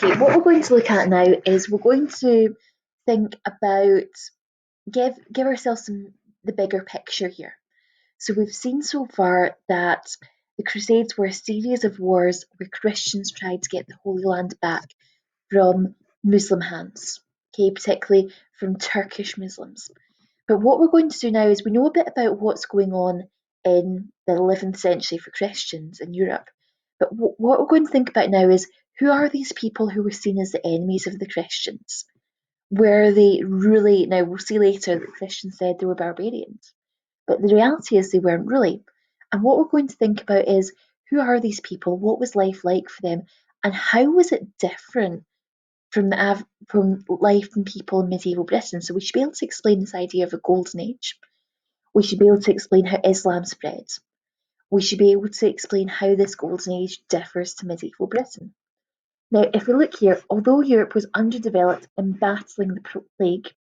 Okay, what we're going to look at now is we're going to think about give ourselves the bigger picture here. So we've seen so far that the Crusades were a series of wars where Christians tried to get the Holy Land back from Muslim hands, okay, particularly from Turkish Muslims. But what we're going to do now is we know a bit about what's going on in the 11th century for Christians in Europe. But what we're going to think about now is who are these people who were seen as the enemies of the Christians? Were they really, now we'll see later that Christians said they were barbarians, but the reality is they weren't really. And what we're going to think about is who are these people? What was life like for them? And how was it different from life and people in medieval Britain? So we should be able to explain this idea of a golden age. We should be able to explain how Islam spread. We should be able to explain how this golden age differs to medieval Britain. Now, if we look here, although Europe was underdeveloped in battling the plague,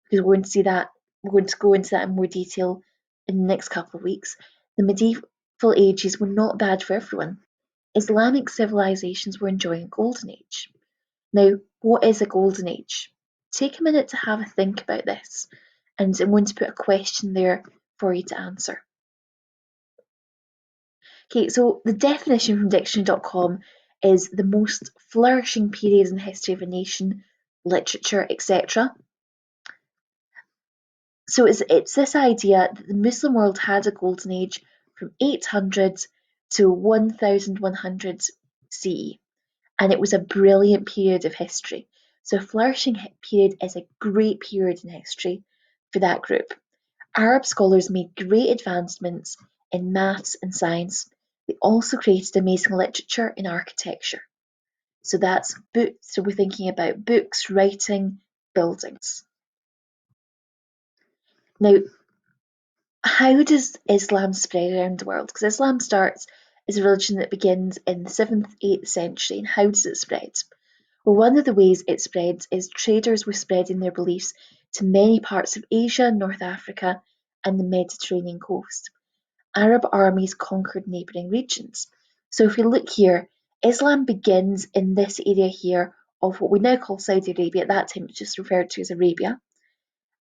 because we're going to go into that in more detail in the next couple of weeks, the medieval ages were not bad for everyone. Islamic civilizations were enjoying a golden age. Now, what is a golden age? Take a minute to have a think about this, and I'm going to put a question there for you to answer. Okay, so the definition from dictionary.com is the most flourishing period in the history of a nation, literature, etc. So it's this idea that the Muslim world had a golden age from 800 to 1100 CE, and it was a brilliant period of history. So a flourishing period is a great period in history for that group. Arab scholars made great advancements in maths and science. They also created amazing literature and architecture. So that's books. So we're thinking about books, writing, buildings. Now, how does Islam spread around the world? Because Islam starts as a religion that begins in the 7th, 8th century. And how does it spread? Well, one of the ways it spreads is traders were spreading their beliefs to many parts of Asia, North Africa, and the Mediterranean coast. Arab armies conquered neighbouring regions. So if we look here, Islam begins in this area here of what we now call Saudi Arabia. At that time, it was just referred to as Arabia.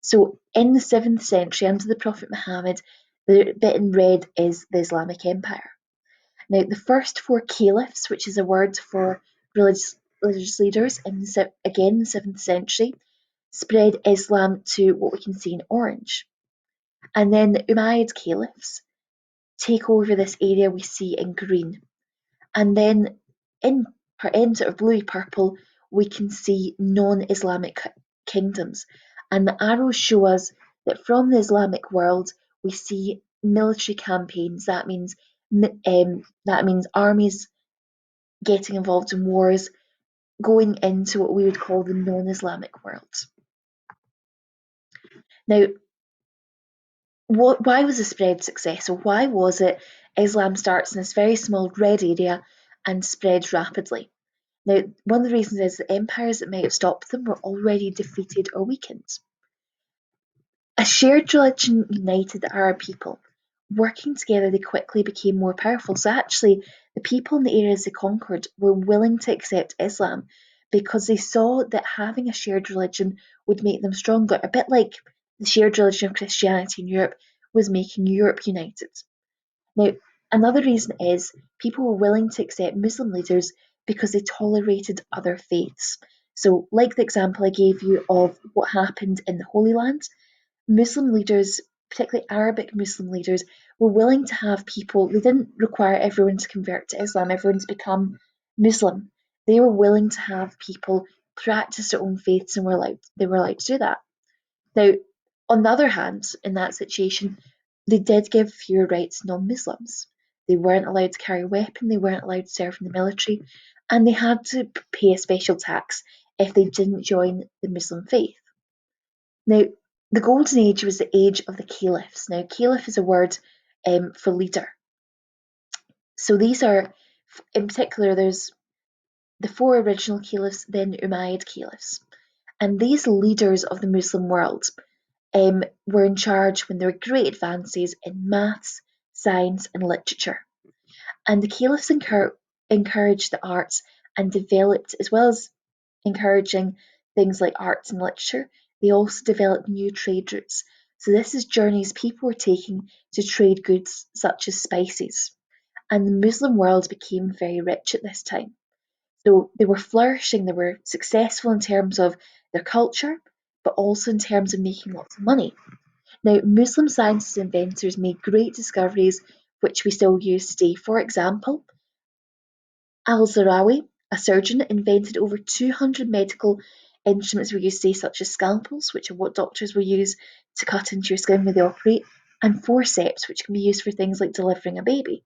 So in the 7th century, under the Prophet Muhammad, the bit in red is the Islamic Empire. Now, the first four caliphs, which is a word for religious leaders, in the 7th century, spread Islam to what we can see in orange. And then the Umayyad caliphs take over this area we see in green. And then in sort of bluey purple, we can see non-Islamic kingdoms. And the arrows show us that from the Islamic world, we see military campaigns. That means armies getting involved in wars, going into what we would call the non-Islamic world. Now, why was the spread successful? Why was it Islam starts in this very small red area and spreads rapidly? Now, one of the reasons is the empires that might have stopped them were already defeated or weakened. A shared religion united the Arab people. Working together, they quickly became more powerful. So actually, the people in the areas they conquered were willing to accept Islam because they saw that having a shared religion would make them stronger, a bit like the shared religion of Christianity in Europe was making Europe united. Now, another reason is people were willing to accept Muslim leaders because they tolerated other faiths. So, like the example I gave you of what happened in the Holy Land, Muslim leaders, particularly Arabic Muslim leaders, were willing to have people, they didn't require everyone to convert to Islam, everyone to become Muslim. They were willing to have people practice their own faiths and they were allowed to do that. Now, on the other hand, in that situation, they did give fewer rights to non-Muslims. They weren't allowed to carry a weapon, they weren't allowed to serve in the military, and they had to pay a special tax if they didn't join the Muslim faith. Now, the Golden Age was the age of the caliphs. Now, caliph is a word for leader. So these are, in particular, there's the four original caliphs, then the Umayyad caliphs. And these leaders of the Muslim world were in charge when there were great advances in maths, science, and literature. And the caliphs encouraged the arts and developed, as well as encouraging things like arts and literature, they also developed new trade routes. So this is journeys people were taking to trade goods such as spices. And the Muslim world became very rich at this time. So they were flourishing, they were successful in terms of their culture, but also in terms of making lots of money. Now, Muslim scientists and inventors made great discoveries which we still use today. For example, Al-Zarawi, a surgeon, invented over 200 medical instruments we use today, such as scalpels, which are what doctors will use to cut into your skin when they operate, and forceps, which can be used for things like delivering a baby.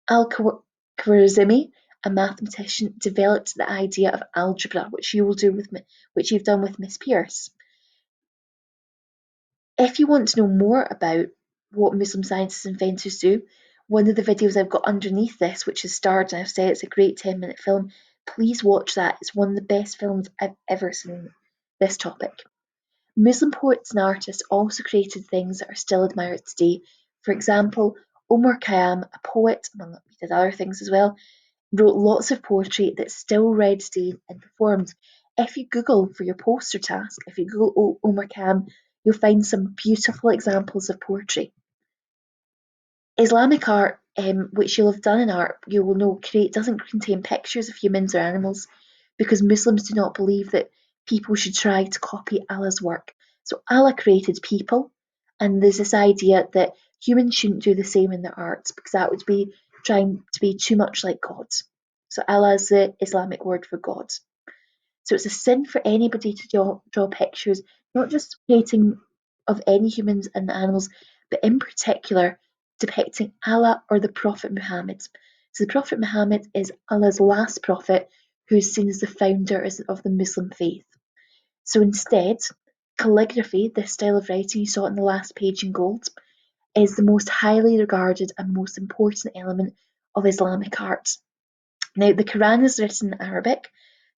Al-Khwarizmi, a mathematician, developed the idea of algebra, which you've done with Miss Pierce. If you want to know more about what Muslim scientists and inventors do, one of the videos I've got underneath this, which is starred, and I've said it's a great 10-minute film, please watch that. It's one of the best films I've ever seen on this topic. Muslim poets and artists also created things that are still admired today. For example, Omar Khayyam, a poet, among he did other things as well, wrote lots of poetry that's still read today and performed. If you Google for your poster task, if you Google Omar Khayyam, you'll find some beautiful examples of poetry. Islamic art, which you'll have done in art, you will know doesn't contain pictures of humans or animals because Muslims do not believe that people should try to copy Allah's work. So Allah created people, and there's this idea that humans shouldn't do the same in their arts because that would be trying to be too much like God. So Allah is the Islamic word for God. So it's a sin for anybody to draw pictures, not just creating of any humans and animals, but in particular depicting Allah or the Prophet Muhammad. So the Prophet Muhammad is Allah's last prophet who's seen as the founder of the Muslim faith. So instead, calligraphy, this style of writing you saw in the last page in gold, is the most highly regarded and most important element of Islamic art. Now, the Quran is written in Arabic,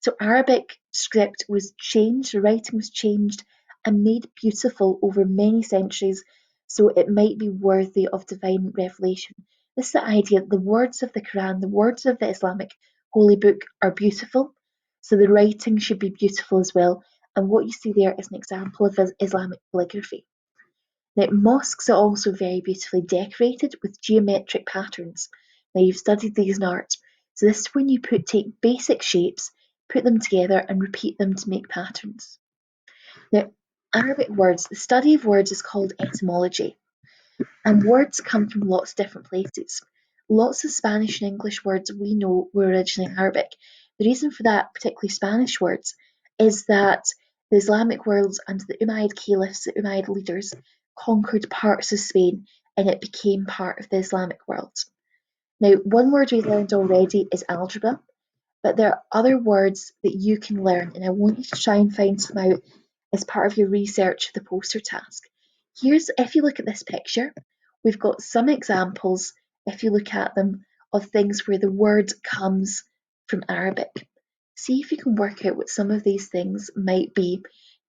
so Arabic script was changed, the writing was changed and made beautiful over many centuries, so it might be worthy of divine revelation. This is the idea that the words of the Quran, the words of the Islamic holy book are beautiful, so the writing should be beautiful as well. And what you see there is an example of Islamic calligraphy. Now, mosques are also very beautifully decorated with geometric patterns. Now, you've studied these in art. So this is when you take basic shapes, put them together and repeat them to make patterns. Now, Arabic words, the study of words is called etymology. And words come from lots of different places. Lots of Spanish and English words we know were originally Arabic. The reason for that, particularly Spanish words, is that the Islamic world under the Umayyad caliphs, the Umayyad leaders, conquered parts of Spain and it became part of the Islamic world. Now, one word we learned already is algebra, but there are other words that you can learn, and I want you to try and find some out as part of your research for the poster task. If you look at this picture, we've got some examples, if you look at them, of things where the word comes from Arabic. See if you can work out what some of these things might be.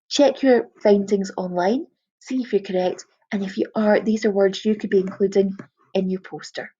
Check your findings online, see if you're correct, and if you are, these are words you could be including in your poster.